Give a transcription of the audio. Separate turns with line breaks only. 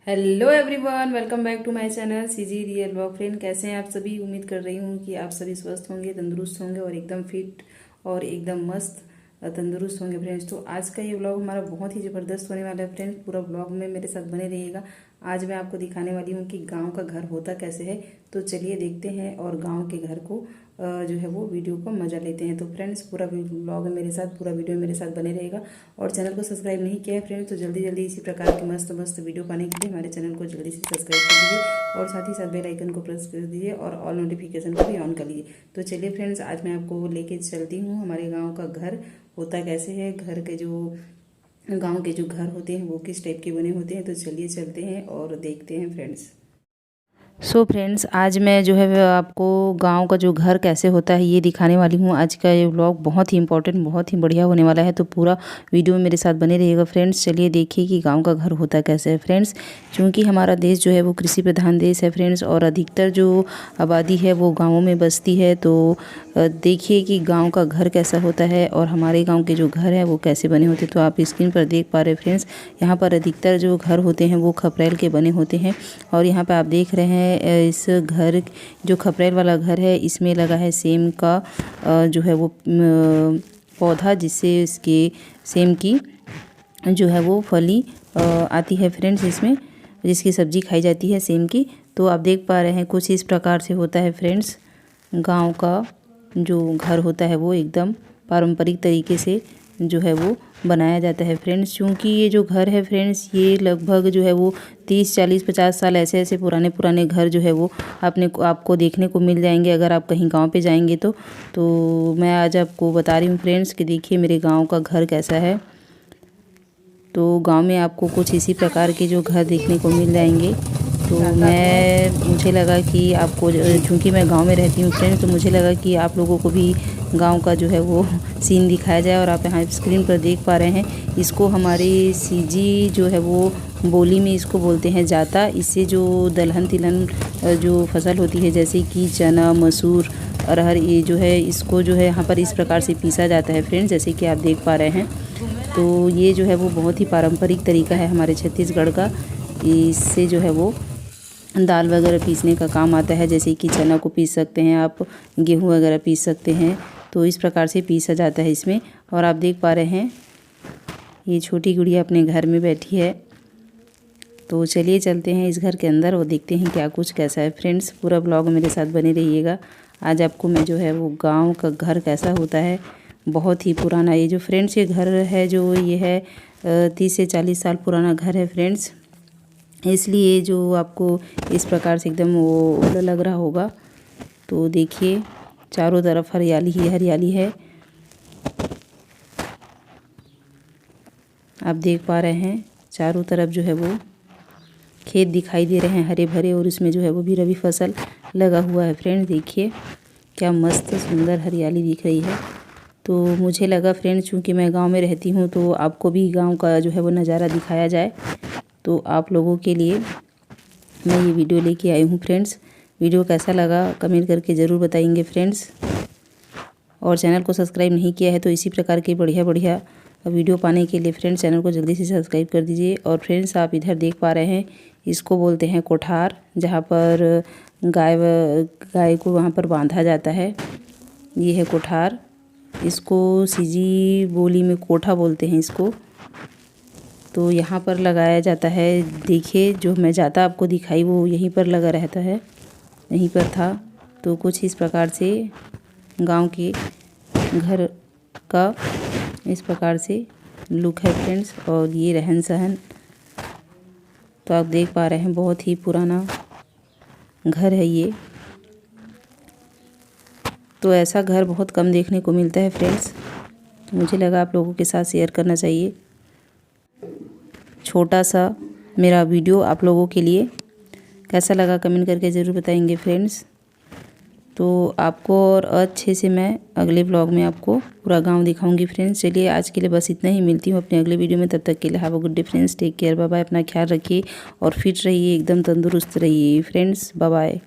Hello everyone, welcome back to my channel CG real blog. Friend, कैसे हैं आप सभी। उम्मीद कर रही हूँ कि आप सभी स्वस्थ होंगे, तंदुरुस्त होंगे और एकदम फिट और एकदम मस्त तंदुरुस्त होंगे। फ्रेंड्स, तो आज का ये ब्लॉग हमारा बहुत ही ज़बरदस्त होने वाला है। फ्रेंड्स, पूरा ब्लॉग में मेरे साथ बने रहिएगा। आज मैं आपको दिखाने वाली हूँ कि गाँव का घर होता कैसे है। तो चलिए देखते हैं और गाँव के घर को जो है वो वीडियो को मज़ा लेते हैं। तो फ्रेंड्स, पूरा ब्लॉग मेरे साथ, पूरा वीडियो मेरे साथ बने रहेगा। और चैनल को सब्सक्राइब नहीं किया है फ्रेंड्स, तो जल्दी जल्दी इसी प्रकार के मस्त मस्त वीडियो पाने के लिए हमारे चैनल को जल्दी से सब्सक्राइब कर दीजिए और साथ ही साथ बेल आइकन को प्रेस कर दीजिए और ऑल नोटिफिकेशन को भी ऑन कर लीजिए। तो चलिए फ्रेंड्स, आज मैं आपको लेके चलती हूँ हमारे गाँव का घर होता कैसे है। घर के जो गाँव के जो घर होते हैं वो किस टाइप के बने होते हैं। तो चलिए चलते हैं और देखते हैं फ्रेंड्स। सो फ्रेंड्स, आज मैं जो है आपको गांव का जो घर कैसे होता है ये दिखाने वाली हूँ। आज का ये व्लॉग बहुत ही इंपॉर्टेंट, बहुत ही बढ़िया होने वाला है। तो पूरा वीडियो मेरे साथ बने रहिएगा फ्रेंड्स। चलिए देखिए कि गांव का घर होता कैसे है फ्रेंड्स। क्योंकि हमारा देश जो है वो कृषि प्रधान देश है फ्रेंड्स, और अधिकतर जो आबादी है वो गाँवों में बसती है। तो देखिए कि गाँव का घर कैसा होता है और हमारे गाँव के जो घर है वो कैसे बने होते हैं। तो आप स्क्रीन पर देख पा रहे हैं फ्रेंड्स, यहाँ पर अधिकतर जो घर होते हैं वो खपरेल के बने होते हैं। और यहाँ पर आप देख रहे हैं इस घर, जो खपरेल वाला घर है, इसमें लगा है सेम का जो है वो पौधा, जिससे इसके सेम की जो है वो फली आती है फ्रेंड्स, इसमें जिसकी सब्जी खाई जाती है सेम की। तो आप देख पा रहे हैं कुछ इस प्रकार से होता है फ्रेंड्स। गांव का जो घर होता है वो एकदम पारंपरिक तरीके से जो है वो बनाया जाता है फ्रेंड्स। क्योंकि ये जो घर है फ्रेंड्स, ये लगभग जो है वो 30, 40, 50 साल ऐसे पुराने पुराने घर जो है वो आपको देखने को मिल जाएंगे अगर आप कहीं गांव पे जाएंगे तो मैं आज आपको बता रही हूँ फ्रेंड्स कि देखिए मेरे गांव का घर कैसा है। तो गांव में आपको कुछ इसी प्रकार के जो घर देखने को मिल जाएंगे। तो मुझे लगा कि आपको, चूँकि मैं गांव में रहती हूँ फ्रेंड्स, तो मुझे लगा कि आप लोगों को भी गांव का जो है वो सीन दिखाया जाए। और आप यहाँ स्क्रीन पर देख पा रहे हैं, इसको हमारी सीजी जो है वो बोली में इसको बोलते हैं जाता। इससे जो दलहन तिलहन जो फसल होती है, जैसे कि चना, मसूर, अरहर, ये जो है इसको जो है यहाँ पर इस प्रकार से पीसा जाता है फ्रेंड्स, जैसे कि आप देख पा रहे हैं। तो ये जो है वो बहुत ही पारंपरिक तरीका है हमारे छत्तीसगढ़ का। इससे जो है वो दाल वगैरह पीसने का काम आता है, जैसे कि चना को पीस सकते हैं आप, गेहूँ वगैरह पीस सकते हैं। तो इस प्रकार से पीसा जाता है इसमें। और आप देख पा रहे हैं ये छोटी गुड़िया अपने घर में बैठी है। तो चलिए चलते हैं इस घर के अंदर और देखते हैं क्या कुछ कैसा है फ्रेंड्स। पूरा ब्लॉग मेरे साथ बने रहिएगा। आज आपको मैं जो है वो गाँव का घर कैसा होता है, बहुत ही पुराना, ये जो फ्रेंड्स ये घर है जो ये है 30 से 40 साल पुराना घर है फ्रेंड्स। इसलिए जो आपको इस प्रकार से एकदम वो लग रहा होगा। तो देखिए चारों तरफ हरियाली ही हरियाली है। आप देख पा रहे हैं चारों तरफ जो है वो खेत दिखाई दे रहे हैं हरे भरे, और इसमें जो है वो भी रबी फसल लगा हुआ है फ्रेंड्स। देखिए क्या मस्त सुंदर हरियाली दिख रही है। तो मुझे लगा फ्रेंड्स, चूँकि मैं गांव में रहती हूं, तो आपको भी गांव का जो है वो नज़ारा दिखाया जाए। तो आप लोगों के लिए मैं ये वीडियो लेके आई हूँ फ्रेंड्स। वीडियो कैसा लगा कमेंट करके ज़रूर बताएंगे फ्रेंड्स। और चैनल को सब्सक्राइब नहीं किया है तो इसी प्रकार के बढ़िया बढ़िया वीडियो पाने के लिए फ्रेंड्स चैनल को जल्दी से सब्सक्राइब कर दीजिए। और फ्रेंड्स, आप इधर देख पा रहे हैं, इसको बोलते हैं कोठार, जहाँ पर गाय को वहाँ पर बांधा जाता है। ये है कोठार, इसको सीजी बोली में कोठा बोलते हैं इसको। तो यहाँ पर लगाया जाता है। देखिए जो मैं जाता आपको दिखाई वो यहीं पर लगा रहता है, यहीं पर था। तो कुछ इस प्रकार से गांव के घर का इस प्रकार से लुक है फ्रेंड्स। और ये रहन सहन तो आप देख पा रहे हैं, बहुत ही पुराना घर है ये। तो ऐसा घर बहुत कम देखने को मिलता है फ्रेंड्स। तो मुझे लगा आप लोगों के साथ शेयर करना चाहिए छोटा सा मेरा वीडियो। आप लोगों के लिए कैसा लगा कमेंट करके ज़रूर बताएंगे फ्रेंड्स। तो आपको और अच्छे से मैं अगले ब्लॉग में आपको पूरा गांव दिखाऊंगी फ्रेंड्स। चलिए आज के लिए बस इतना ही, मिलती हूँ अपने अगले वीडियो में। तब तक के लिए have a good day friends, take care, bye bye. अपना ख्याल रखिए और फिट रहिए, एकदम तंदुरुस्त रहिए फ्रेंड्स, बाय बाय।